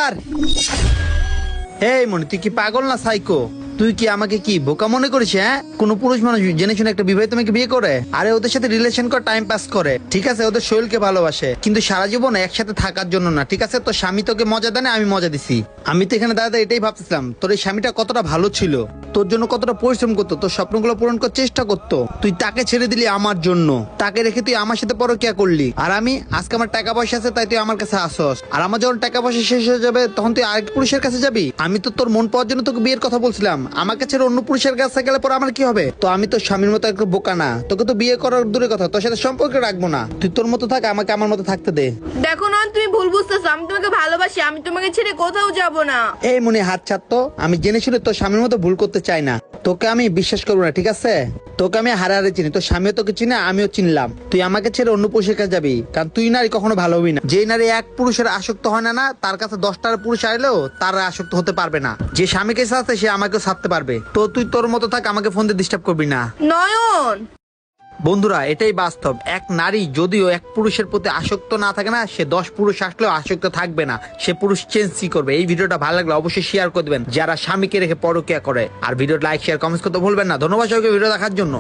ছাড়। এই মনি, তুই কি পাগল না সাইকো? তুই কি আমাকে কি বোকা মনে করিস? হ্যাঁ, কোন পুরুষ মানুষ জেনে শুনে একটা বিবাহিত মেয়েকে বিয়ে করে? আরে ওদের সাথে রিলেশন করে টাইম পাস করে, ঠিক আছে, ওদের শরীরকে ভালোবাসে, কিন্তু সারা জীবন একসাথে থাকার জন্য না, ঠিক আছে? তোর স্বামী তোকে মজা দেয় না, আমি মজা দিছি। আমি তো এখানে দাদা এটাই ভাবতেছিলাম, তোর এই স্বামীটা কতটা ভালো ছিল, তোর জন্য কতটা পরিশ্রম করতো, তোর স্বপ্নগুলো পূরণ করার চেষ্টা করতো। তুই তাকে ছেড়ে দিলি আমার জন্য, তাকে রেখে তুই আমার সাথে পরকিয়া করলি। আর আমি আজকে আমার টাকা পয়সা আছে তাই তুই আমার কাছে আসস, আর আমার যখন টাকা পয়সা শেষ হয়ে যাবে তখন তুই আরেক পুরুষের কাছে যাবি। আমি তো তোর মন পাওয়ার জন্য তোকে বিয়ের কথা বলছিলাম, আমাকে ছেড়ে অন্য পুরুষের কাছে গেলে পর আমার কি হবে? তো আমি তোর স্বামীর মতো একটা বোকা না, তোকে তো বিয়ে করার দূরের কথা তোর সাথে সম্পর্ক রাখবো না। তুই তোর মতো থাক, আমাকে আমার মতো থাকতে দে। দেখো না, তুমি ভুল বুঝতেছো, আমি তোমাকে ভালোবাসি, আমি তোমাকে ছেড়ে কোথাও যাব না। এই মনে হাত ছাড় তো, আমি জেনে শুনে তোর স্বামীর মতো ভুল করতে চাই না, তোকে আমি বিশ্বাস করবো না, ঠিক আছে? তোকে আমি হারে হারে চিনি, তোর স্বামীও তোকে চিনে, আমিও চিনলাম। তুই আমাকে ছেড়ে অন্য পুরুষের কাছে যাবি, কারণ তুই নারী কখনো ভালো হবি না। যে নারী এক পুরুষের আসক্ত হয় না, তার কাছে 10টার পুরুষ আইলেও তার আসক্ত হতে পারবে না। যে স্বামীকে সাথে সে আমাকেও ছাড়তে পারবে। তো তুই তোর মতো থাক, আমাকে ফোন দিয়ে ডিস্টার্ব করবি না। নয়ন, বন্ধুরা, এটাই বাস্তব। এক নারী যদিও এক পুরুষের প্রতি আসক্ত না থাকে না, সে 10 পুরুষ আসলেও আসক্ত থাকবে না, সে পুরুষ চেঞ্জই করবে। এই ভিডিওটা ভালো লাগলে অবশ্যই শেয়ার করে দেবেন যারা স্বামীকে রেখে পরকিয়া করে। আর ভিডিওটা লাইক শেয়ার কমেন্টস করতে ভুলবেন না। ধন্যবাদ সবাইকে ভিডিও দেখার জন্য।